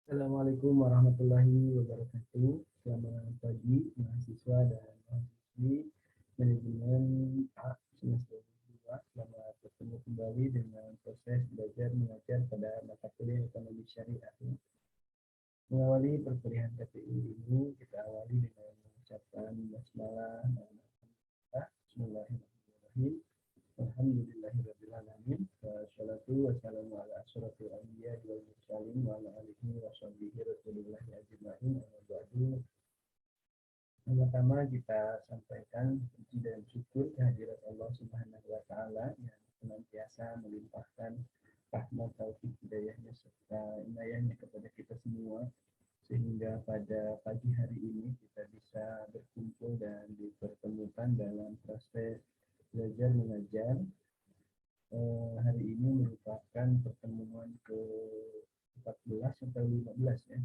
Assalamualaikum warahmatullahi wabarakatuh. Selamat pagi mahasiswa dan mahasiswi manajemen A semester 2. Selamat bertemu kembali dengan proses belajar mengajar pada mata kuliah ekonomi syariah. Mengawali perkuliahan KPI ini kita awali dengan mengucapkan basmalah dan Bismillahirrahmanirrahim. Alhamdulillahirabbil alamin. Wassalatu wassalamu ala asyrofil anbiya wal mursalin wa ala alihi washabihi rasulillahi ajmain. Amma ba'du. Pertama kita sampaikan puji dan syukur kehadirat Allah Subhanahu wa taala yang senantiasa melimpahkan rahmat taufik hidayahnya serta inayahnya kepada kita semua sehingga pada pagi hari ini kita bisa berkumpul dan dipertemukan dalam proses belajar mengajar. Hari ini merupakan pertemuan ke-14 atau 15 ya.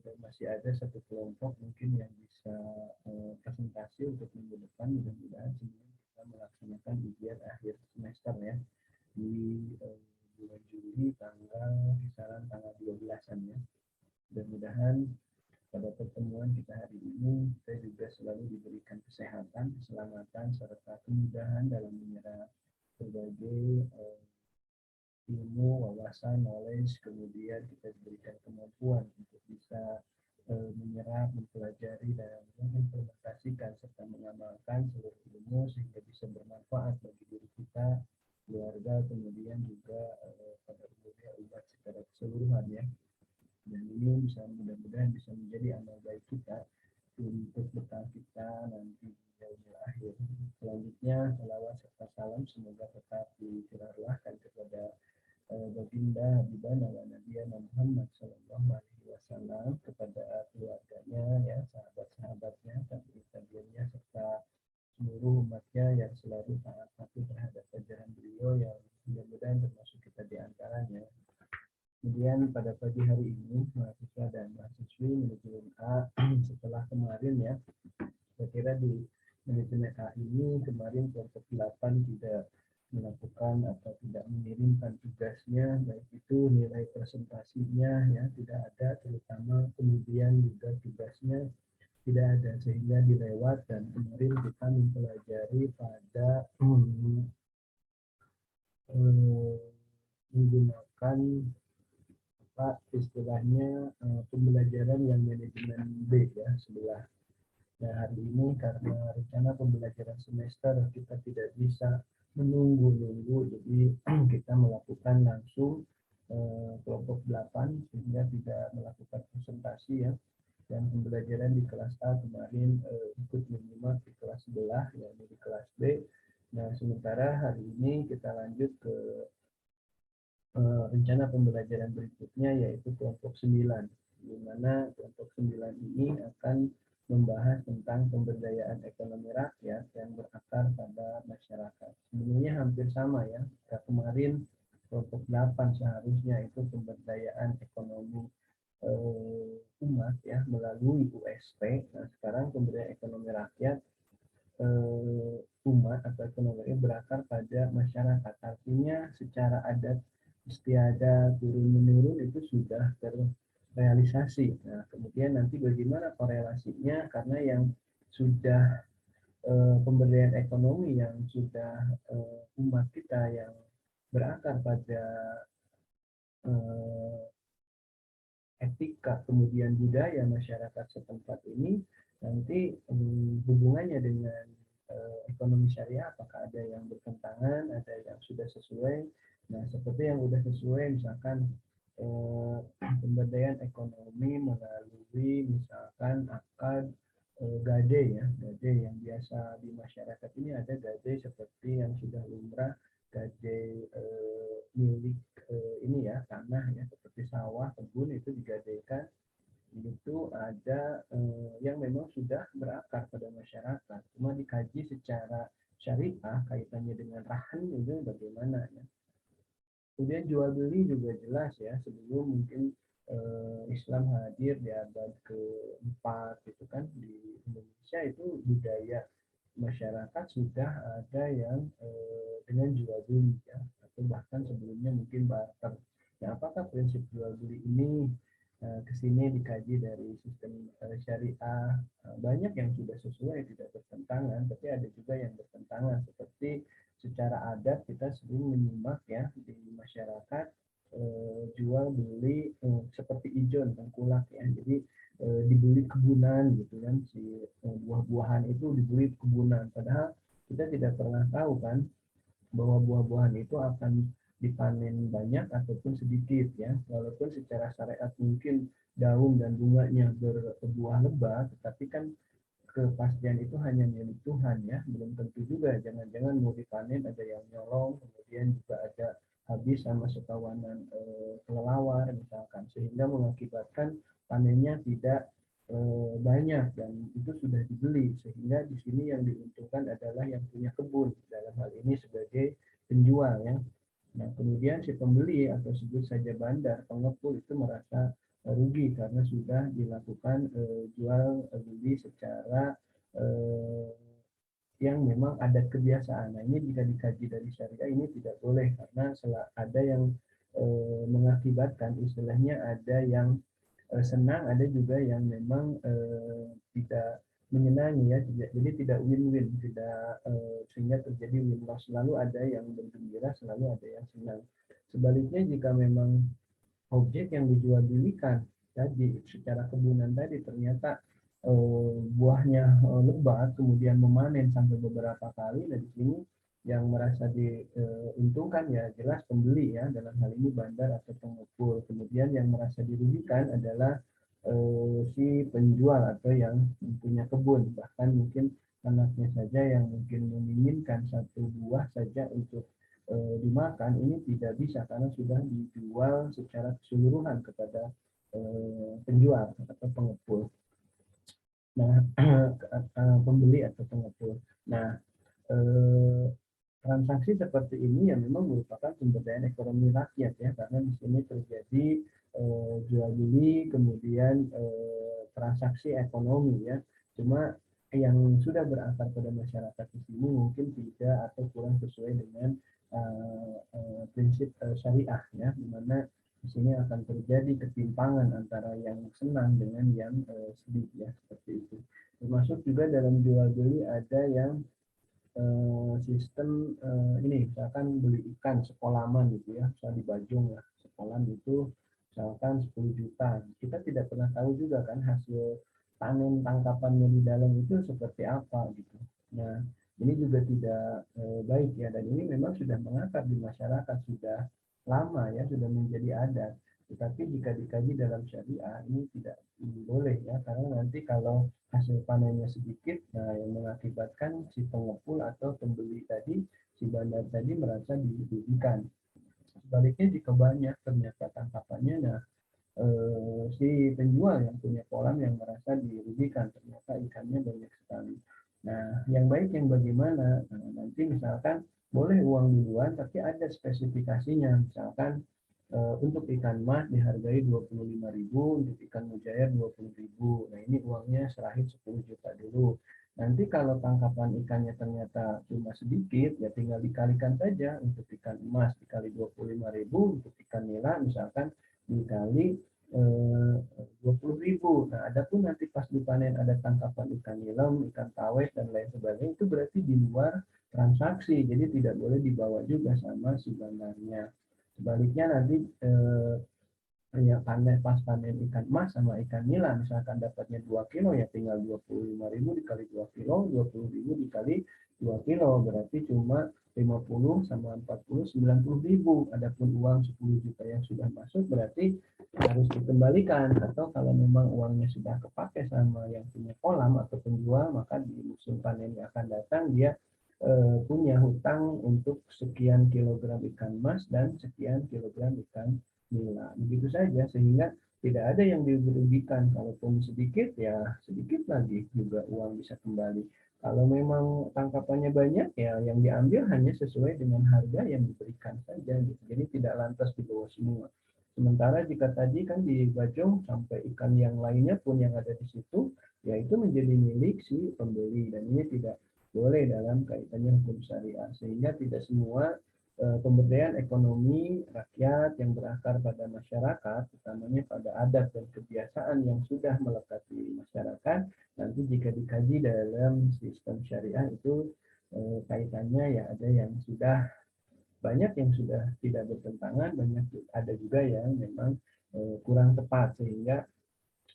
Dan masih ada satu kelompok mungkin yang bisa presentasi untuk minggu depan, mudah-mudahan sebelum kita melaksanakan ujian akhir semester ya di bulan Juli kisaran tanggal 12-an ya. Mudah-mudahan pada pertemuan kita hari ini kita juga selalu diberikan kesehatan, keselamatan serta kemudahan dalam menyerap berbagai ilmu, wawasan, knowledge, kemudian kita diberikan kemampuan untuk bisa menyerap, mempelajari dan mengimplementasikan serta mengamalkan seluruh ilmu sehingga bisa bermanfaat bagi diri kita, keluarga, kemudian juga pada umumnya umat secara keseluruhan ya. Dan ini bisa mudah-mudahan bisa menjadi amal baik kita untuk bekal kita nanti di yaumil akhir. Selanjutnya salawat serta salam semoga tetap dicurahkan kepada baginda Habibana wa Nabiyana Muhammad Sallallahu Alaihi Wasallam, kepada keluarganya ya, sahabat-sahabatnya, tabi'in-tabi'innya serta seluruh umatnya yang selalu taat patuh terhadap ajaran beliau yang mudah-mudahan termasuk kita di antaranya. Kemudian pada pagi hari ini mahasiswa dan mahasiswi manajemen A setelah kemarin ya, saya kira di manajemen A ini kemarin kelompok 8 tidak melakukan atau tidak mengirimkan tugasnya, baik itu nilai presentasinya ya tidak ada, terutama kemudian juga tugasnya tidak ada sehingga dilewat. Dan kemarin kita mempelajari pada menggunakan istilahnya pembelajaran yang manajemen B ya sebelah. Nah hari ini karena rencana pembelajaran semester kita tidak bisa menunggu-nunggu, jadi kita melakukan langsung kelompok 8 sehingga tidak melakukan presentasi ya. Dan pembelajaran di kelas A kemarin ikut menyimak di kelas sebelah, yakni di kelas B. Nah sementara hari ini kita lanjut ke rencana pembelajaran berikutnya yaitu kelompok 9, di mana kelompok 9 ini akan membahas tentang pemberdayaan ekonomi rakyat yang berakar pada masyarakat. Sebenarnya hampir sama ya, kemarin kelompok 8 seharusnya itu pemberdayaan ekonomi umat ya melalui USP. Nah sekarang pemberdayaan ekonomi rakyat umat atau ekonomi berakar pada masyarakat. Artinya secara adat istiadat turun-menurun itu sudah terrealisasi. Nah, kemudian nanti bagaimana korelasinya, karena yang sudah pemberdayaan ekonomi yang sudah umat kita yang berakar pada etika, kemudian budaya masyarakat setempat ini, nanti hubungannya dengan ekonomi syariah, apakah ada yang bertentangan, ada yang sudah sesuai. Nah, seperti yang sudah sesuai, misalkan pemberdayaan ekonomi melalui misalkan akad gade ya, gade yang biasa di masyarakat ini ada gade seperti yang sudah lumrah, gade milik ini ya, tanah ya, seperti sawah, kebun itu digadaikan. Itu ada yang memang sudah berakar pada masyarakat, cuma dikaji secara syariah kaitannya dengan rahan itu bagaimana ya. Kemudian jual beli juga jelas ya, sebelum mungkin Islam hadir di abad ke-4 gitu kan, di Indonesia itu budaya masyarakat sudah ada yang dengan jual beli ya, atau bahkan sebelumnya mungkin barter. Nah, apakah prinsip jual beli ini sini dikaji dari sistem syariah, banyak yang sudah sesuai, tidak bertentangan, tapi ada juga yang bertentangan. Seperti secara adat kita sering menyimak ya di masyarakat, jual beli seperti ijon, tengkulak ya. Jadi dibeli kebunan gitu kan, si buah-buahan itu dibeli kebunan. Padahal kita tidak pernah tahu kan bahwa buah-buahan itu akan dipanen banyak ataupun sedikit ya. Walaupun secara syariat mungkin daun dan bunganya berbuah lebat, tetapi kan kepastian itu hanya milik Tuhan ya. Belum tentu juga, jangan-jangan mau dipanen ada yang nyolong, kemudian juga ada habis sama sekawanan kelelawar misalkan, sehingga mengakibatkan panennya tidak banyak dan itu sudah dibeli, sehingga di sini yang diuntungkan adalah yang punya kebun dalam hal ini sebagai penjual ya. Nah, kemudian si pembeli atau sebut saja bandar, pengepul itu merasa rugi karena sudah dilakukan jual beli secara yang memang adat kebiasaan. Nah, ini jika dikaji dari syariah ini tidak boleh karena ada yang mengakibatkan, istilahnya ada yang senang, ada juga yang memang tidak menyenangi ya, jadi tidak win-win, tidak sehingga terjadi win loss. Selalu ada yang bergembira, selalu ada yang senang. Sebaliknya jika memang objek yang dijual belikan tadi secara kebunan tadi ternyata buahnya lebat, kemudian memanen sampai beberapa kali, dari sini yang merasa diuntungkan ya jelas pembeli ya, dalam hal ini bandar atau pengepul. Kemudian yang merasa dirugikan adalah si penjual atau yang punya kebun, bahkan mungkin anaknya saja yang mungkin menginginkan satu buah saja untuk dimakan, ini tidak bisa karena sudah dijual secara keseluruhan kepada penjual atau pengepul. Nah, pembeli atau pengepul. Nah, transaksi seperti ini ya memang merupakan pemberdayaan ekonomi rakyat ya, karena di sini terjadi jual beli, kemudian transaksi ekonomi ya. Cuma yang sudah berakar pada masyarakat di sini mungkin tidak atau kurang sesuai dengan prinsip syariah ya, di mana di sini akan terjadi ketimpangan antara yang senang dengan yang sedih ya, seperti itu. Termasuk juga dalam jual beli ada yang sistem ini, misalkan beli ikan sekolaman gitu ya, misalnya di Bajong ya, sekolah itu misalkan 10 juta. Kita tidak pernah tahu juga kan hasil panen tangkapannya di dalam itu seperti apa gitu. Nah, ini juga tidak baik ya, dan ini memang sudah mengakar di masyarakat, sudah lama ya, sudah menjadi adat. Tetapi jika dikaji dalam syariah ini tidak boleh ya, karena nanti kalau hasil panennya sedikit, nah yang mengakibatkan si pengepul atau pembeli tadi, si bandar tadi merasa dirugikan. Sebaliknya jika banyak ternyata tangkapannya, nah si penjual yang punya kolam yang merasa dirugikan, ternyata ikannya banyak sekali. Nah, yang baik yang bagaimana? Nah, nanti misalkan boleh uang duluan, tapi ada spesifikasinya. Misalkan untuk ikan mas dihargai 25.000, untuk ikan mujair 20.000. Nah, ini uangnya serahin 10 juta dulu. Nanti kalau tangkapan ikannya ternyata cuma sedikit, ya tinggal dikalikan saja. Untuk ikan emas dikali 25.000, untuk ikan nila misalkan dikali 20.000. Nah, adapun nanti pas dipanen ada tangkapan ikan nilam, ikan tawes dan lain sebagainya, itu berarti di luar transaksi, jadi tidak boleh dibawa juga sama si bandarnya. Sebaliknya nanti ya pas panen ikan emas sama ikan nila, misalkan dapatnya 2 kilo, ya tinggal 25.000 dikali 2 kilo, 20.000 dikali 2 kilo, berarti cuma 50 sama 40, 90.000. Adapun uang 10 juta yang sudah masuk berarti harus dikembalikan, atau kalau memang uangnya sudah kepakai sama yang punya kolam atau penjual, maka di musim panen yang akan datang dia punya hutang untuk sekian kilogram ikan emas dan sekian kilogram ikan nila. Begitu saja, sehingga tidak ada yang dirugikan. Kalaupun sedikit, ya sedikit lagi juga uang bisa kembali. Kalau memang tangkapannya banyak, ya yang diambil hanya sesuai dengan harga yang diberikan saja. Gitu. Jadi tidak lantas dibawa semua. Sementara jika tadi kan di Bajong sampai ikan yang lainnya pun yang ada di situ, ya itu menjadi milik si pembeli, dan ini tidak boleh dalam kaitannya hukum syariah, sehingga tidak semua pemberdayaan ekonomi rakyat yang berakar pada masyarakat, utamanya pada adat dan kebiasaan yang sudah melekat di masyarakat, nanti jika dikaji dalam sistem syariah itu kaitannya ya ada yang sudah banyak yang sudah tidak bertentangan, banyak ada juga yang memang kurang tepat, sehingga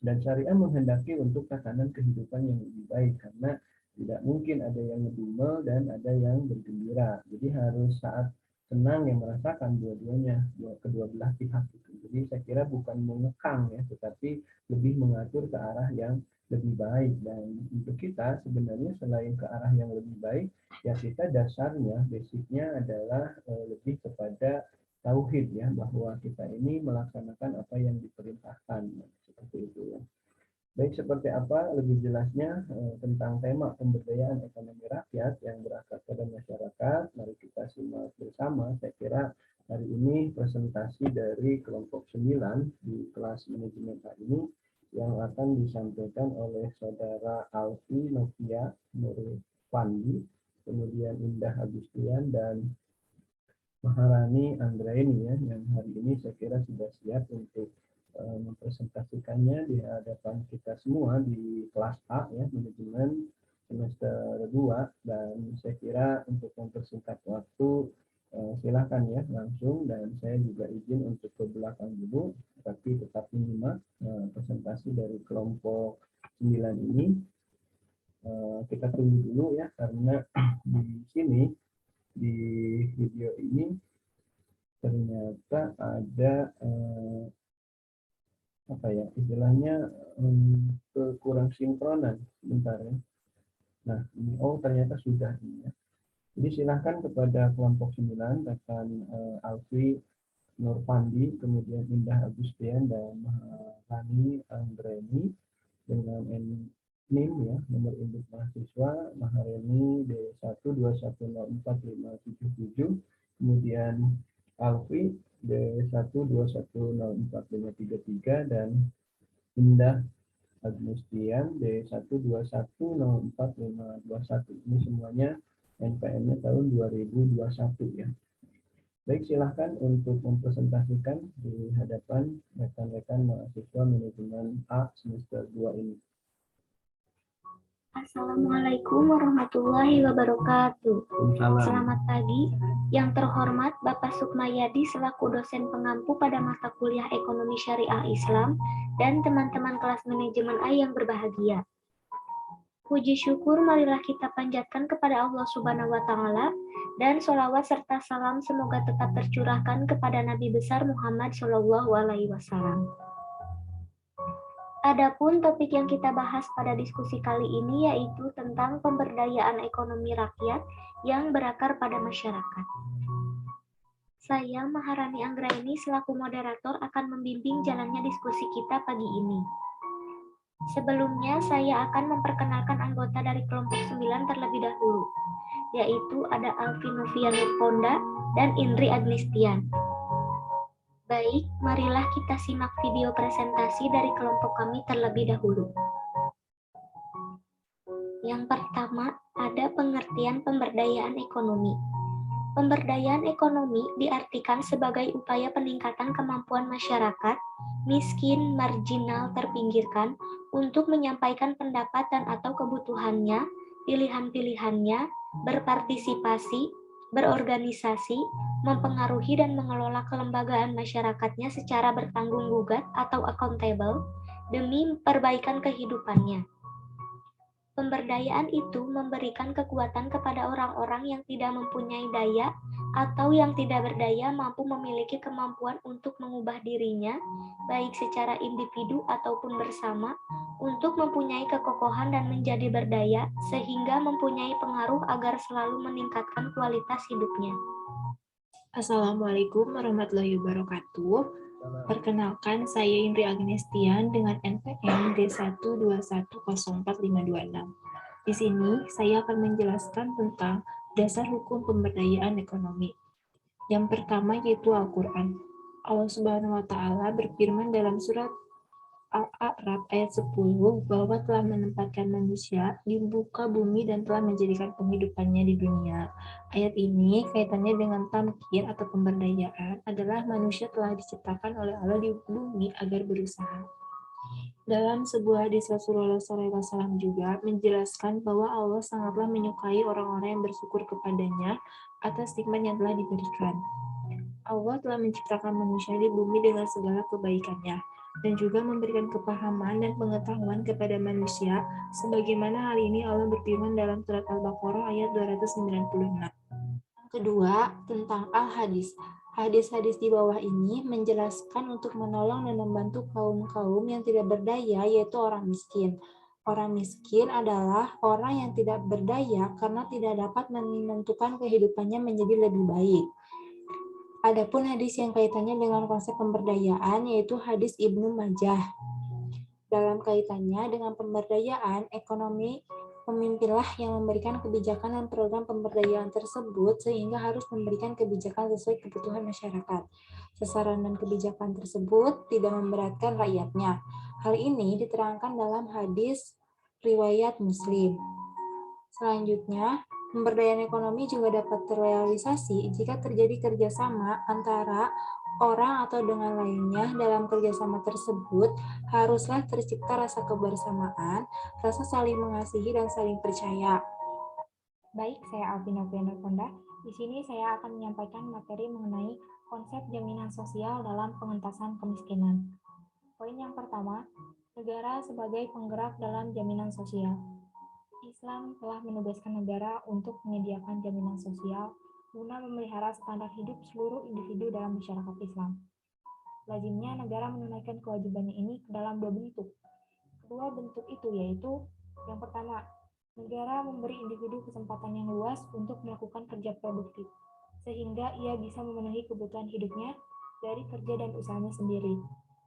dan syariah menghendaki untuk tatanan kehidupan yang lebih baik, karena tidak mungkin ada yang ngedumel dan ada yang bergembira. Jadi harus saat senang yang merasakan dua-duanya, kedua belah pihak itu. Jadi saya kira bukan mengekang ya, tetapi lebih mengatur ke arah yang lebih baik. Dan untuk kita sebenarnya selain ke arah yang lebih baik, ya kita dasarnya, basicnya adalah lebih kepada tauhid ya, bahwa kita ini melaksanakan apa yang diperintahkan seperti itu ya. Baik, seperti apa lebih jelasnya tentang tema pemberdayaan ekonomi rakyat yang berakar pada masyarakat, mari kita simak bersama. Saya kira hari ini presentasi dari kelompok 9 di kelas manajemen A ini yang akan disampaikan oleh saudara Alfi Novia Nurfandi, kemudian Indah Agustian dan Maharani Anggraini ya, yang hari ini saya kira sudah siap untuk mempresentasikannya di hadapan kita semua di kelas A ya, manajemen semester 2, dan saya kira untuk mempersingkat waktu silakan ya langsung, dan saya juga izin untuk ke belakang dulu tapi tetap menyimak presentasi dari kelompok 9 ini. Kita tunggu dulu ya, karena di sini di video ini ternyata ada apa ya istilahnya kurang sinkronan sebentar ya. Nah ini ternyata sudah ini ya. Jadi silahkan kepada kelompok 9 rekan Alfi Nurfandi, kemudian Indah Agustian dan Maharani Anggreni dengan NIM ya, nomor induk mahasiswa Maharani D121045577, kemudian Alfi D121045533 dan Indah Agustian D121045521. Ini semuanya NPM-nya tahun 2021 ya. Baik, silahkan untuk mempresentasikan di hadapan rekan-rekan mahasiswa manajemen A semester 2 ini. Assalamualaikum warahmatullahi wabarakatuh. Selamat pagi. Yang terhormat Bapak Sukmayadi selaku dosen pengampu pada mata kuliah Ekonomi Syariah Islam dan teman-teman kelas manajemen A yang berbahagia. Puji syukur marilah kita panjatkan kepada Allah Subhanahu wa Ta'ala, dan sholawat serta salam semoga tetap tercurahkan kepada Nabi besar Muhammad Shallallahu Alaihi Wasallam. Adapun topik yang kita bahas pada diskusi kali ini yaitu tentang pemberdayaan ekonomi rakyat yang berakar pada masyarakat. Saya, Maharani Anggraini, selaku moderator akan membimbing jalannya diskusi kita pagi ini. Sebelumnya, saya akan memperkenalkan anggota dari kelompok 9 terlebih dahulu, yaitu ada Alfi Novia Nurfonda dan Indri Agnistian. Baik, marilah kita simak video presentasi dari kelompok kami terlebih dahulu. Yang pertama, ada pengertian pemberdayaan ekonomi. Pemberdayaan ekonomi diartikan sebagai upaya peningkatan kemampuan masyarakat, miskin, marginal, terpinggirkan, untuk menyampaikan pendapat dan atau kebutuhannya, pilihan-pilihannya, berpartisipasi, berorganisasi, mempengaruhi dan mengelola kelembagaan masyarakatnya secara bertanggung gugat atau accountable demi perbaikan kehidupannya. Pemberdayaan itu memberikan kekuatan kepada orang-orang yang tidak mempunyai daya atau yang tidak berdaya mampu memiliki kemampuan untuk mengubah dirinya, baik secara individu ataupun bersama, untuk mempunyai kekokohan dan menjadi berdaya, sehingga mempunyai pengaruh agar selalu meningkatkan kualitas hidupnya. Assalamualaikum warahmatullahi wabarakatuh. Perkenalkan, saya Indri Agnistian dengan NPM D121045526. Di sini, saya akan menjelaskan tentang dasar hukum pemberdayaan ekonomi. Yang pertama yaitu Al-Quran. Allah Subhanahu wa Ta'ala berfirman dalam surat Al-A'raf ayat 10 bahwa telah menempatkan manusia di muka bumi dan telah menjadikan penghidupannya di dunia. Ayat ini kaitannya dengan tamkin atau pemberdayaan adalah manusia telah diciptakan oleh Allah di bumi agar berusaha. Dalam sebuah hadis Rasulullah SAW juga menjelaskan bahwa Allah sangatlah menyukai orang-orang yang bersyukur kepadanya atas nikmat yang telah diberikan. Allah telah menciptakan manusia di bumi dengan segala kebaikannya dan juga memberikan kepahaman dan pengetahuan kepada manusia sebagaimana hal ini Allah berfirman dalam surat Al-Baqarah ayat 296. Kedua, tentang al-hadis. Hadis-hadis di bawah ini menjelaskan untuk menolong dan membantu kaum-kaum yang tidak berdaya, yaitu orang miskin. Orang miskin adalah orang yang tidak berdaya karena tidak dapat menentukan kehidupannya menjadi lebih baik. Adapun hadis yang kaitannya dengan konsep pemberdayaan yaitu hadis Ibnu Majah. Dalam kaitannya dengan pemberdayaan ekonomi, pemimpinlah yang memberikan kebijakan dan program pemberdayaan tersebut sehingga harus memberikan kebijakan sesuai kebutuhan masyarakat. Sasaran dan kebijakan tersebut tidak memberatkan rakyatnya. Hal ini diterangkan dalam hadis riwayat Muslim. Selanjutnya, pemberdayaan ekonomi juga dapat terrealisasi jika terjadi kerjasama antara orang atau dengan lainnya. Dalam kerjasama tersebut haruslah tercipta rasa kebersamaan, rasa saling mengasihi dan saling percaya. Baik, saya Alvina Ponda. Di sini saya akan menyampaikan materi mengenai konsep jaminan sosial dalam pengentasan kemiskinan. Poin yang pertama, negara sebagai penggerak dalam jaminan sosial. Islam telah menugaskan negara untuk menyediakan jaminan sosial guna memelihara standar hidup seluruh individu dalam masyarakat Islam. Lazimnya negara menunaikan kewajibannya ini dalam dua bentuk. Kedua bentuk itu yaitu, yang pertama, negara memberi individu kesempatan yang luas untuk melakukan kerja produktif, sehingga ia bisa memenuhi kebutuhan hidupnya dari kerja dan usahanya sendiri.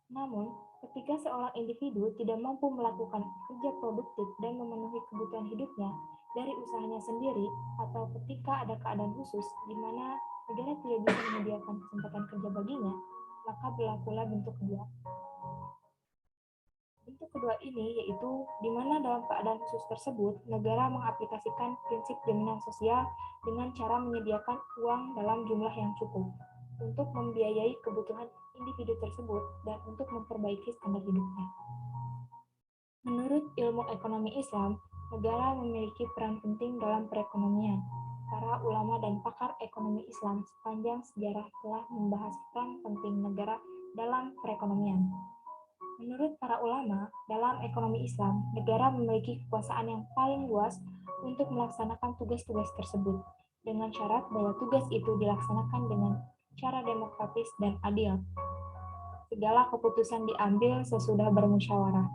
Namun, ketika seorang individu tidak mampu melakukan kerja produktif dan memenuhi kebutuhan hidupnya dari usahanya sendiri, atau ketika ada keadaan khusus di mana negara tidak bisa menyediakan kesempatan kerja baginya, maka berlakulah bentuk kedua. Bentuk kedua ini yaitu di mana dalam keadaan khusus tersebut, negara mengaplikasikan prinsip jaminan sosial dengan cara menyediakan uang dalam jumlah yang cukup untuk membiayai kebutuhan individu tersebut dan untuk memperbaiki standar hidupnya. Menurut ilmu ekonomi Islam, negara memiliki peran penting dalam perekonomian. Para ulama dan pakar ekonomi Islam sepanjang sejarah telah membahas peran penting negara dalam perekonomian. Menurut para ulama, dalam ekonomi Islam, negara memiliki kekuasaan yang paling luas untuk melaksanakan tugas-tugas tersebut, dengan syarat bahwa tugas itu dilaksanakan dengan cara demokratis dan adil. Segala keputusan diambil sesudah bermusyawarah,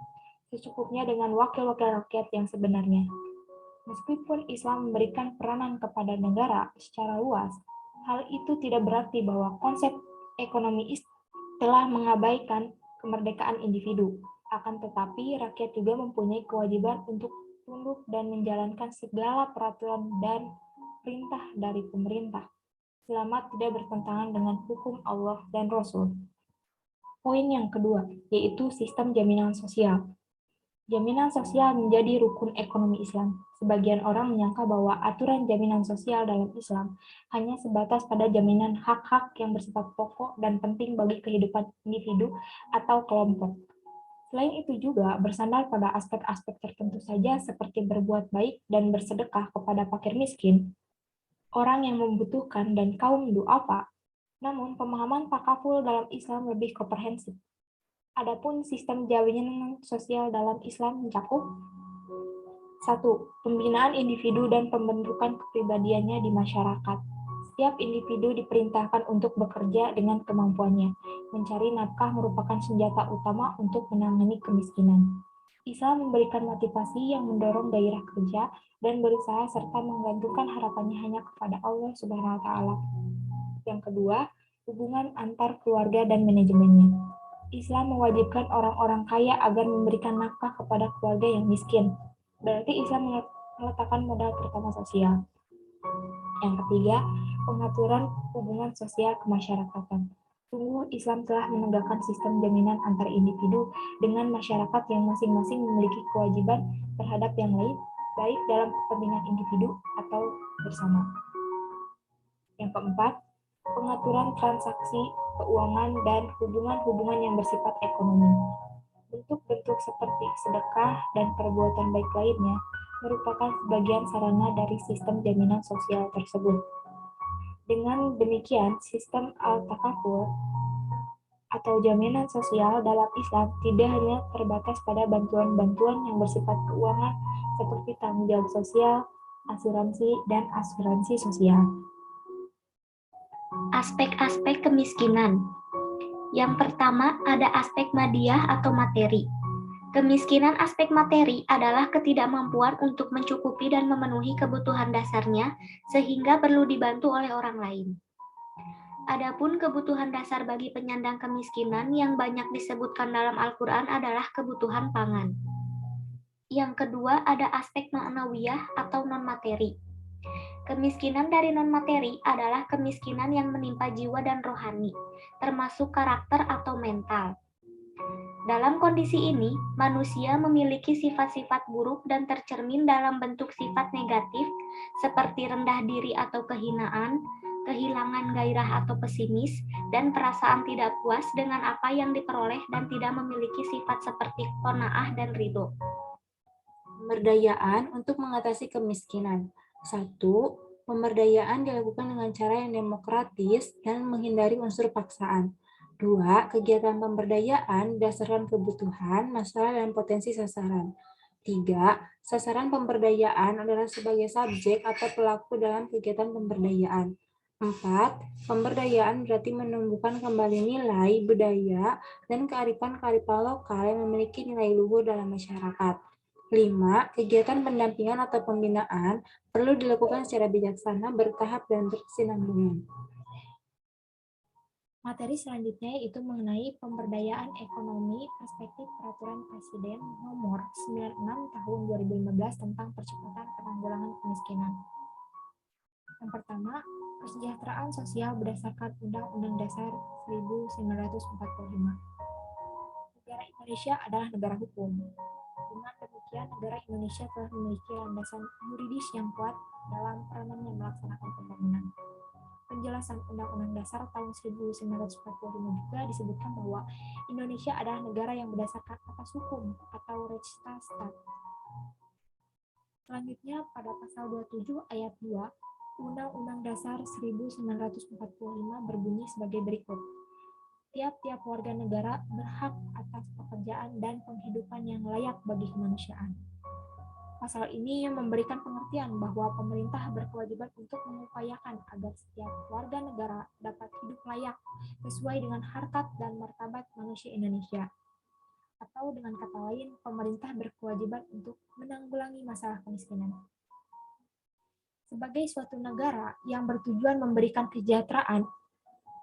secukupnya dengan wakil-wakil rakyat yang sebenarnya. Meskipun Islam memberikan peranan kepada negara secara luas, hal itu tidak berarti bahwa konsep ekonomi telah mengabaikan kemerdekaan individu. Akan tetapi, rakyat juga mempunyai kewajiban untuk tunduk dan menjalankan segala peraturan dan perintah dari pemerintah, selama tidak bertentangan dengan hukum Allah dan Rasul. Poin yang kedua, yaitu sistem jaminan sosial. Jaminan sosial menjadi rukun ekonomi Islam. Sebagian orang menyangka bahwa aturan jaminan sosial dalam Islam hanya sebatas pada jaminan hak-hak yang bersifat pokok dan penting bagi kehidupan individu atau kelompok. Selain itu juga bersandar pada aspek-aspek tertentu saja seperti berbuat baik dan bersedekah kepada fakir miskin, orang yang membutuhkan, dan kaum du'afa. Namun, pemahaman takaful dalam Islam lebih komprehensif. Adapun sistem jaminan sosial dalam Islam mencakup 1. Pembinaan individu dan pembentukan kepribadiannya di masyarakat. Setiap individu diperintahkan untuk bekerja dengan kemampuannya. Mencari nafkah merupakan senjata utama untuk menangani kemiskinan. Islam memberikan motivasi yang mendorong gairah kerja dan berusaha serta menggantungkan harapannya hanya kepada Allah Subhanahu wa Ta'ala. Yang kedua, hubungan antar keluarga dan manajemennya. Islam mewajibkan orang-orang kaya agar memberikan nafkah kepada keluarga yang miskin. Berarti Islam meletakkan modal pertama sosial. Yang ketiga, pengaturan hubungan sosial kemasyarakatan. Sungguh Islam telah menegakkan sistem jaminan antar individu dengan masyarakat yang masing-masing memiliki kewajiban terhadap yang lain, baik dalam kepentingan individu atau bersama. Yang keempat, pengaturan transaksi keuangan dan hubungan-hubungan yang bersifat ekonomi. Bentuk-bentuk seperti sedekah dan perbuatan baik lainnya merupakan sebagian sarana dari sistem jaminan sosial tersebut. Dengan demikian, sistem al-takaful atau jaminan sosial dalam Islam tidak hanya terbatas pada bantuan-bantuan yang bersifat keuangan seperti tanggung jawab sosial, asuransi, dan asuransi sosial. Aspek-aspek kemiskinan. Yang pertama ada aspek madiyah atau materi. Kemiskinan aspek materi adalah ketidakmampuan untuk mencukupi dan memenuhi kebutuhan dasarnya sehingga perlu dibantu oleh orang lain. Adapun kebutuhan dasar bagi penyandang kemiskinan yang banyak disebutkan dalam Al-Quran adalah kebutuhan pangan. Yang kedua ada aspek ma'nawiyah atau non-materi. Kemiskinan dari non-materi adalah kemiskinan yang menimpa jiwa dan rohani, termasuk karakter atau mental. Dalam kondisi ini, manusia memiliki sifat-sifat buruk dan tercermin dalam bentuk sifat negatif seperti rendah diri atau kehinaan, kehilangan gairah atau pesimis, dan perasaan tidak puas dengan apa yang diperoleh dan tidak memiliki sifat seperti qanaah dan ridho. Pemberdayaan untuk mengatasi kemiskinan. 1. Pemberdayaan dilakukan dengan cara yang demokratis dan menghindari unsur paksaan. 2. Kegiatan pemberdayaan berdasarkan kebutuhan, masalah, dan potensi sasaran. 3. Sasaran pemberdayaan adalah sebagai subjek atau pelaku dalam kegiatan pemberdayaan. 4. Pemberdayaan berarti menumbuhkan kembali nilai, budaya, dan kearifan-kearifan lokal yang memiliki nilai luhur dalam masyarakat. 5. Kegiatan pendampingan atau pembinaan perlu dilakukan secara bijaksana, bertahap, dan berkesinambungan. Materi selanjutnya yaitu mengenai pemberdayaan ekonomi perspektif Peraturan Presiden Nomor 96 Tahun 2015 tentang percepatan penanggulangan kemiskinan. Yang pertama, kesejahteraan sosial berdasarkan Undang-Undang Dasar 1945. Negara Indonesia adalah negara hukum. Dengan demikian, negara Indonesia telah memiliki landasan yuridis yang kuat dalam peranannya melaksanakan pembangunan. Penjelasan Undang-Undang Dasar tahun 1945 juga disebutkan bahwa Indonesia adalah negara yang berdasarkan atas hukum atau Rechtsstaat. Selanjutnya, pada pasal 27 ayat 2, Undang-Undang Dasar 1945 berbunyi sebagai berikut. Tiap-tiap warga negara berhak atas pekerjaan dan penghidupan yang layak bagi kemanusiaan. Pasal ini memberikan pengertian bahwa pemerintah berkewajiban untuk mengupayakan agar setiap warga negara dapat hidup layak sesuai dengan harkat dan martabat manusia Indonesia. Atau dengan kata lain, pemerintah berkewajiban untuk menanggulangi masalah kemiskinan. Sebagai suatu negara yang bertujuan memberikan kesejahteraan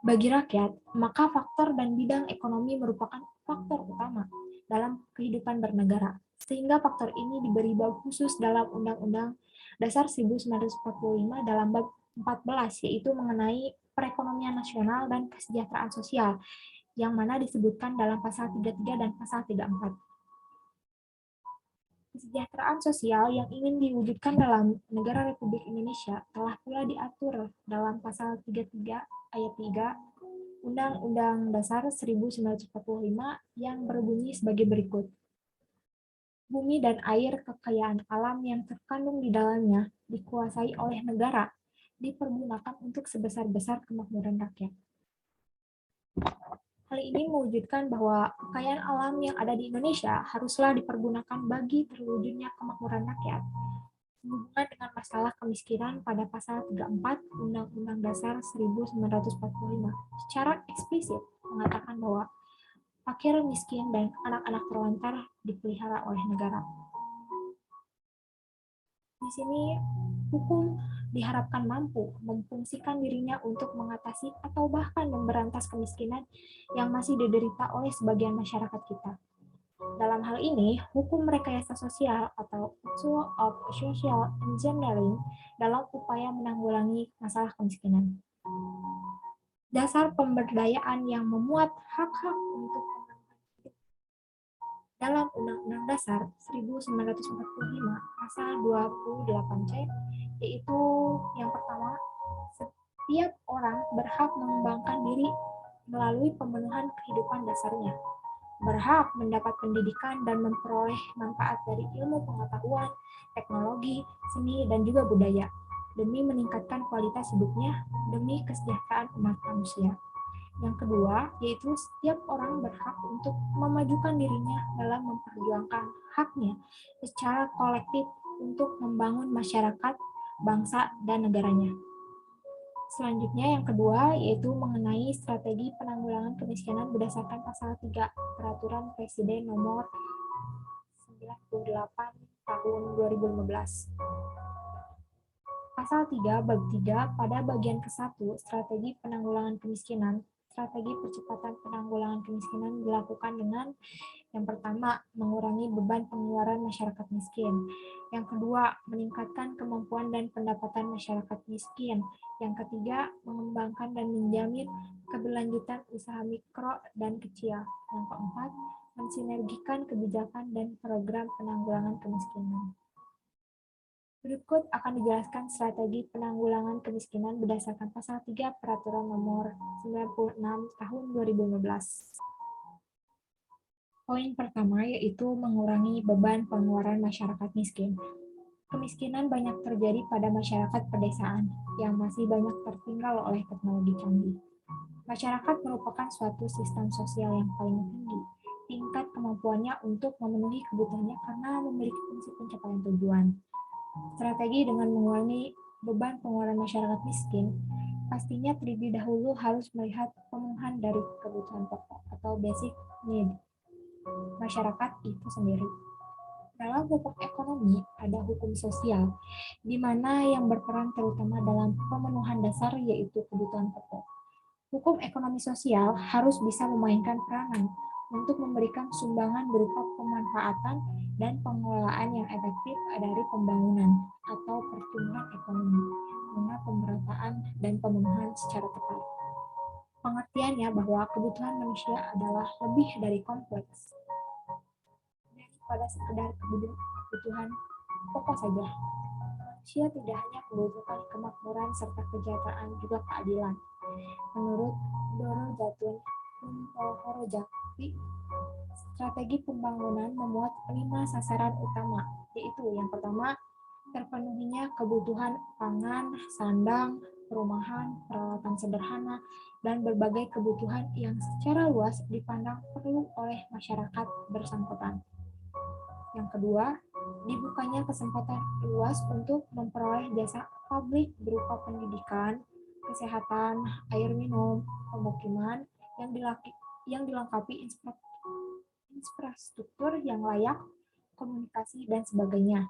bagi rakyat, maka faktor dan bidang ekonomi merupakan faktor utama dalam kehidupan bernegara. Sehingga faktor ini diberi bab khusus dalam Undang-Undang Dasar 1945 dalam bab 14, yaitu mengenai perekonomian nasional dan kesejahteraan sosial, yang mana disebutkan dalam pasal 33 dan pasal 34. Kesejahteraan sosial yang ingin diwujudkan dalam negara Republik Indonesia telah pula diatur dalam pasal 33 ayat 3 Undang-Undang Dasar 1945 yang berbunyi sebagai berikut. Bumi dan air kekayaan alam yang terkandung di dalamnya dikuasai oleh negara, dipergunakan untuk sebesar-besar kemakmuran rakyat. Hal ini mewujudkan bahwa kekayaan alam yang ada di Indonesia haruslah dipergunakan bagi terwujudnya kemakmuran rakyat. Sehubungan dengan masalah kemiskinan pada pasal 34 Undang-Undang Dasar 1945 secara eksplisit mengatakan bahwa fakir, miskin, dan anak-anak terlantar dipelihara oleh negara. Di sini, hukum diharapkan mampu memfungsikan dirinya untuk mengatasi atau bahkan memberantas kemiskinan yang masih diderita oleh sebagian masyarakat kita. Dalam hal ini, hukum rekayasa sosial atau Principle of Social Engineering dalam upaya menanggulangi masalah kemiskinan. Dasar pemberdayaan yang memuat hak-hak untuk pemenuhan hidup dalam Undang-Undang Dasar 1945 pasal 28C, yaitu yang pertama, setiap orang berhak mengembangkan diri melalui pemenuhan kehidupan dasarnya, berhak mendapat pendidikan dan memperoleh manfaat dari ilmu pengetahuan, teknologi, seni, dan juga budaya, demi meningkatkan kualitas hidupnya, demi kesejahteraan umat manusia. Yang kedua, yaitu setiap orang berhak untuk memajukan dirinya dalam memperjuangkan haknya secara kolektif untuk membangun masyarakat, bangsa, dan negaranya. Selanjutnya yang kedua yaitu mengenai strategi penanggulangan kemiskinan berdasarkan pasal 3 Peraturan Presiden nomor 98 tahun 2015. Pasal 3 bab 3 pada bagian ke-1 strategi penanggulangan kemiskinan. Strategi percepatan penanggulangan kemiskinan dilakukan dengan yang pertama, mengurangi beban pengeluaran masyarakat miskin. Yang kedua, meningkatkan kemampuan dan pendapatan masyarakat miskin. Yang ketiga, mengembangkan dan menjamin keberlanjutan usaha mikro dan kecil. Yang keempat, mensinergikan kebijakan dan program penanggulangan kemiskinan. Berikut akan dijelaskan strategi penanggulangan kemiskinan berdasarkan pasal 3 Peraturan nomor 96 tahun 2015. Poin pertama yaitu mengurangi beban pengeluaran masyarakat miskin. Kemiskinan banyak terjadi pada masyarakat pedesaan yang masih banyak tertinggal oleh teknologi canggih. Masyarakat merupakan suatu sistem sosial yang paling tinggi. Tingkat kemampuannya untuk memenuhi kebutuhannya karena memiliki prinsip pencapaian tujuan. Strategi dengan mengurangi beban pengeluaran masyarakat miskin pastinya terlebih dahulu harus melihat pemenuhan dari kebutuhan pokok atau basic need masyarakat itu sendiri. Dalam hukum ekonomi ada hukum sosial, di mana yang berperan terutama dalam pemenuhan dasar yaitu kebutuhan pokok. Hukum ekonomi sosial harus bisa memainkan peranan untuk memberikan sumbangan berupa pemanfaatan dan pengelolaan yang efektif dari pembangunan atau pertumbuhan ekonomi guna pemerataan dan pemenuhan secara tepat. Pengertiannya bahwa kebutuhan manusia adalah lebih dari kompleks daripada sekedar kebutuhan pokok saja. Manusia tidak hanya membutuhkan kemakmuran serta kesejahteraan, juga keadilan. Menurut Doro Jatun Horojati, strategi pembangunan memuat 5 sasaran utama, yaitu yang pertama, terpenuhinya kebutuhan pangan, sandang, perumahan, peralatan sederhana, dan berbagai kebutuhan yang secara luas dipandang perlu oleh masyarakat bersangkutan. Yang kedua, dibukanya kesempatan luas untuk memperoleh jasa publik berupa pendidikan, kesehatan, air minum, pemukiman yang dilengkapi infrastruktur yang layak, komunikasi, dan sebagainya.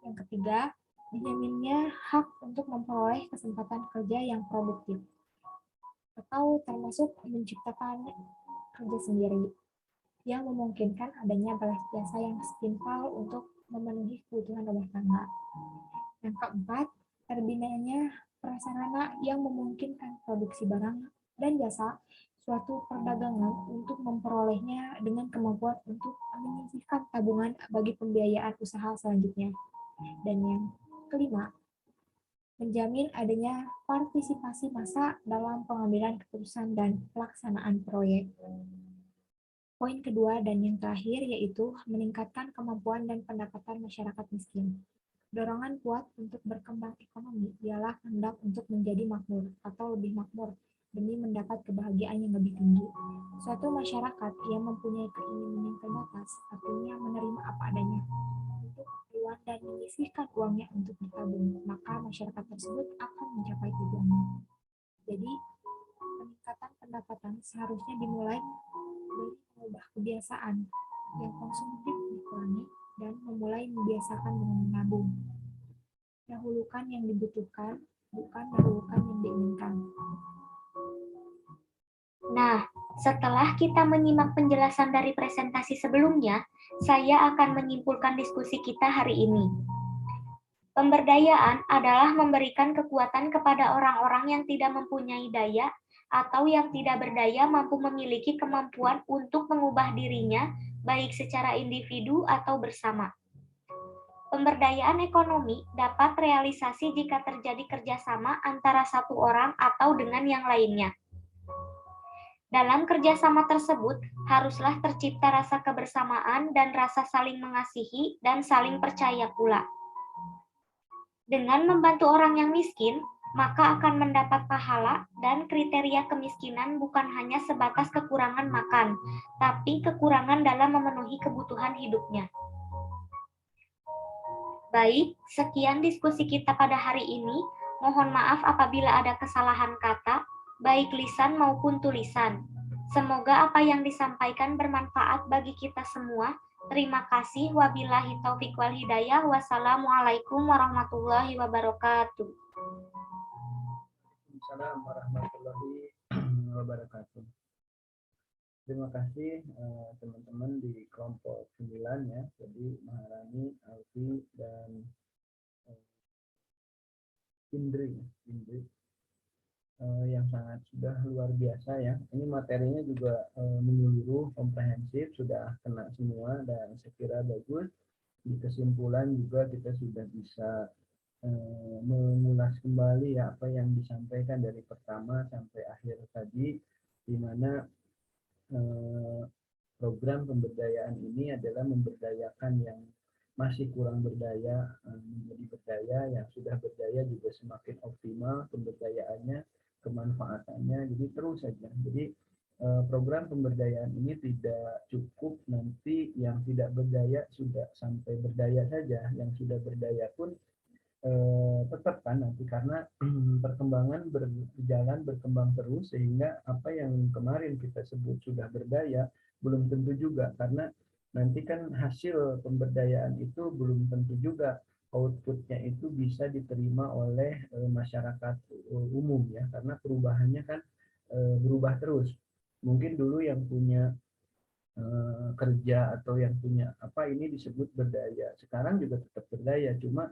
Yang ketiga, dijaminnya hak untuk memperoleh kesempatan kerja yang produktif, atau termasuk menciptakan kerja sendiri, yang memungkinkan adanya balas jasa yang setimpal untuk memenuhi kebutuhan rumah tangga. Yang keempat, terbinanya prasarana yang memungkinkan produksi barang dan jasa suatu perdagangan untuk memperolehnya dengan kemampuan untuk menyisihkan tabungan bagi pembiayaan usaha selanjutnya. Dan yang kelima, menjamin adanya partisipasi massa dalam pengambilan keputusan dan pelaksanaan proyek. Poin kedua dan yang terakhir yaitu meningkatkan kemampuan dan pendapatan masyarakat miskin. Dorongan kuat untuk berkembang ekonomi ialah hendak untuk menjadi makmur atau lebih makmur demi mendapat kebahagiaan yang lebih tinggi. Suatu masyarakat yang mempunyai keinginan yang terbatas artinya menerima apa adanya untuk keperluan dan menyisihkan uangnya untuk ditabung, maka masyarakat tersebut akan mencapai tujuannya. Jadi, peningkatan pendapatan seharusnya dimulai dari mengubah kebiasaan yang konsumtif dikurangi dan memulai membiasakan dengan menabung. Dahulukan yang dibutuhkan, bukan dahulukan yang diinginkan. Nah, setelah kita menyimak penjelasan dari presentasi sebelumnya, saya akan menyimpulkan diskusi kita hari ini. Pemberdayaan adalah memberikan kekuatan kepada orang-orang yang tidak mempunyai daya atau yang tidak berdaya mampu memiliki kemampuan untuk mengubah dirinya, baik secara individu atau bersama. Pemberdayaan ekonomi dapat realisasi jika terjadi kerjasama antara satu orang atau dengan yang lainnya. Dalam kerjasama tersebut, haruslah tercipta rasa kebersamaan dan rasa saling mengasihi dan saling percaya pula. Dengan membantu orang yang miskin, maka akan mendapat pahala, dan kriteria kemiskinan bukan hanya sebatas kekurangan makan, tapi kekurangan dalam memenuhi kebutuhan hidupnya. Baik, sekian diskusi kita pada hari ini. Mohon maaf apabila ada kesalahan kata, baik lisan maupun tulisan. Semoga apa yang disampaikan bermanfaat bagi kita semua. Terima kasih. Wabillahi taufiq wal hidayah. Wassalamualaikum warahmatullahi wabarakatuh. Assalamualaikum warahmatullahi wabarakatuh. Terima kasih teman-teman di kelompok 9 ya. Jadi Maharani, Alfi, dan Indri yang sangat sudah luar biasa ya. Ini materinya juga menyeluruh, komprehensif, sudah kena semua, dan saya kira bagus. Di kesimpulan juga kita sudah bisa mengulas kembali ya apa yang disampaikan dari pertama sampai akhir tadi, di mana program pemberdayaan ini adalah memberdayakan yang masih kurang berdaya menjadi berdaya, yang sudah berdaya juga semakin optimal pemberdayaannya, kemanfaatannya, jadi terus saja. Jadi program pemberdayaan ini tidak cukup nanti yang tidak berdaya sudah sampai berdaya saja, yang sudah berdaya pun tetap kan nanti, karena perkembangan berjalan berkembang terus, sehingga apa yang kemarin kita sebut sudah berdaya belum tentu juga, karena nanti kan hasil pemberdayaan itu belum tentu juga outputnya itu bisa diterima oleh masyarakat umum ya, karena perubahannya kan berubah terus. Mungkin dulu yang punya kerja atau yang punya apa ini disebut berdaya, sekarang juga tetap berdaya, cuma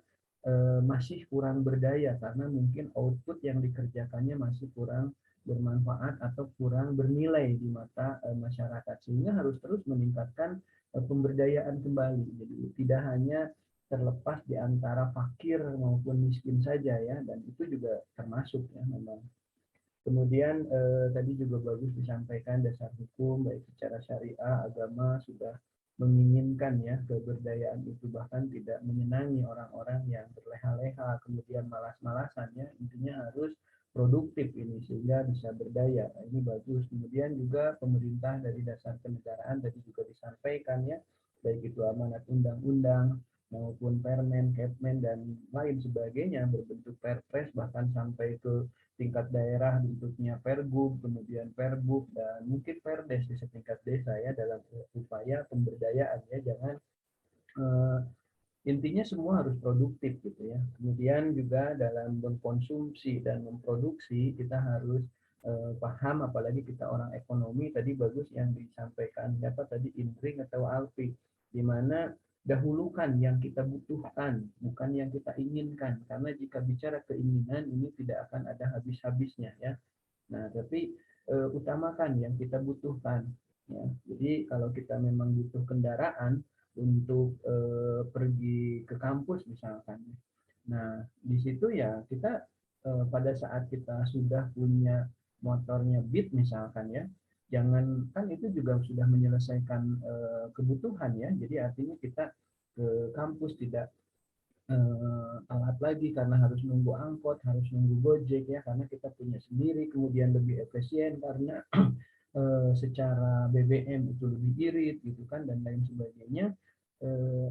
masih kurang berdaya karena mungkin output yang dikerjakannya masih kurang bermanfaat atau kurang bernilai di mata masyarakat, sehingga harus terus meningkatkan pemberdayaan kembali. Jadi tidak hanya terlepas di antara fakir maupun miskin saja ya, dan itu juga termasuk ya memang. Kemudian tadi juga bagus disampaikan dasar hukum, baik secara syariah, agama sudah menginginkan ya keberdayaan itu, bahkan tidak menyenangi orang-orang yang berleha-leha, kemudian malas-malasan ya, intinya harus produktif ini sehingga bisa berdaya. Nah, ini bagus. Kemudian juga pemerintah dari dasar kenegaraan tadi juga disampaikan ya, baik itu amanat undang-undang maupun permen, kepmen, dan lain sebagainya berbentuk perpres, bahkan sampai ke tingkat daerah bentuknya pergub, kemudian perbuk, dan mungkin perdes di setingkat desa ya, dalam upaya pemberdayaan ya. Jangan intinya semua harus produktif gitu ya. Kemudian juga dalam mengkonsumsi dan memproduksi kita harus paham, apalagi kita orang ekonomi, tadi bagus yang disampaikan siapa tadi, Indri atau Alfi, di mana dahulukan yang kita butuhkan, bukan yang kita inginkan. Karena jika bicara keinginan, ini tidak akan ada habis-habisnya ya. Nah, tapi utamakan yang kita butuhkan. Ya. Jadi kalau kita memang butuh kendaraan untuk pergi ke kampus misalkan. Nah, di situ ya kita pada saat kita sudah punya motornya Beat misalkan ya, jangan kan itu juga sudah menyelesaikan kebutuhan ya. Jadi artinya kita ke kampus tidak telat lagi karena harus nunggu angkot, harus nunggu Gojek ya, karena kita punya sendiri, kemudian lebih efisien karena secara BBM itu lebih irit gitu kan, dan lain sebagainya.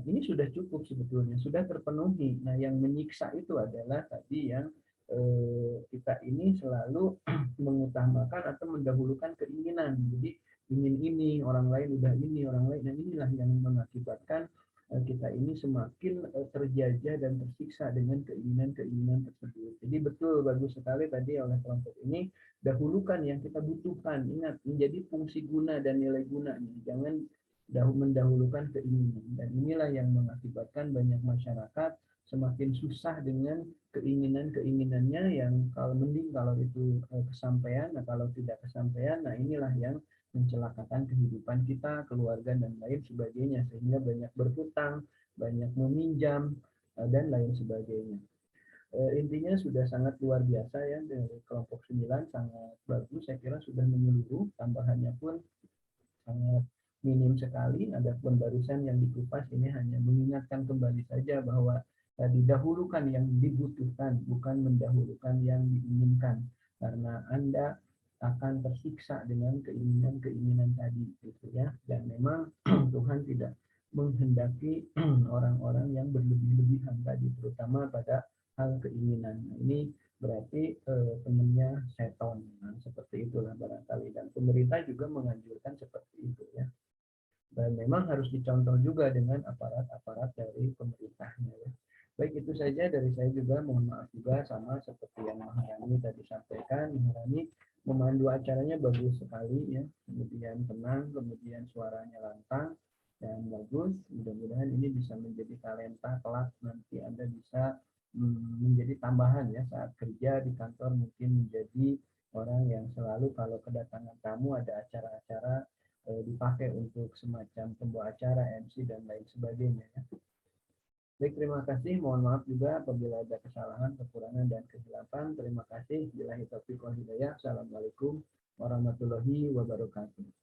Ini sudah cukup sebetulnya, sudah terpenuhi. Nah, yang menyiksa itu adalah tadi yang kita ini selalu mengutamakan atau mendahulukan keinginan. Jadi ingin ini, orang lain udah ini, orang lain, dan inilah yang mengakibatkan kita ini semakin terjajah dan tersiksa dengan keinginan-keinginan tersebut. Jadi betul, bagus sekali tadi oleh kelompok ini, dahulukan yang kita butuhkan. Ingat, menjadi fungsi guna dan nilai gunanya. Jangan mendahulukan keinginan. Dan inilah yang mengakibatkan banyak masyarakat semakin susah dengan keinginan-keinginannya yang kalau mending kalau itu kesampaian. Nah kalau tidak kesampaian, nah inilah yang mencelakakan kehidupan kita, keluarga dan lain sebagainya, sehingga banyak berhutang, banyak meminjam dan lain sebagainya. Intinya sudah sangat luar biasa ya, dari kelompok 9 sangat bagus, saya kira sudah menyeluruh, tambahannya pun sangat minim sekali. Adapun barusan yang dikupas ini hanya mengingatkan kembali saja bahwa didahulukan yang dibutuhkan, bukan mendahulukan yang diinginkan, karena Anda akan tersiksa dengan keinginan-keinginan tadi gitu ya. Dan memang Tuhan tidak menghendaki orang-orang yang berlebih-lebihan tadi, terutama pada hal keinginan. Nah, ini berarti temannya seton, nah, seperti itulah barangkali, dan pemerintah juga menganjurkan seperti itu ya, dan memang harus dicontoh juga dengan aparat-aparat dari pemerintahnya ya. Baik, itu saja dari saya. Juga mohon maaf juga sama seperti yang Maharani tadi sampaikan. Maharani memandu acaranya bagus sekali ya, kemudian tenang, kemudian suaranya lantang dan bagus. Mudah-mudahan ini bisa menjadi talenta kelak, nanti Anda bisa menjadi tambahan ya saat kerja di kantor, mungkin menjadi orang yang selalu kalau kedatangan tamu ada acara-acara dipakai untuk semacam pembawa acara, MC dan lain sebagainya ya. Baik, terima kasih. Mohon maaf juga apabila ada kesalahan, kekurangan dan kesilapan. Terima kasih. Billahi taufiq wal hidayah. Assalamualaikum warahmatullahi wabarakatuh.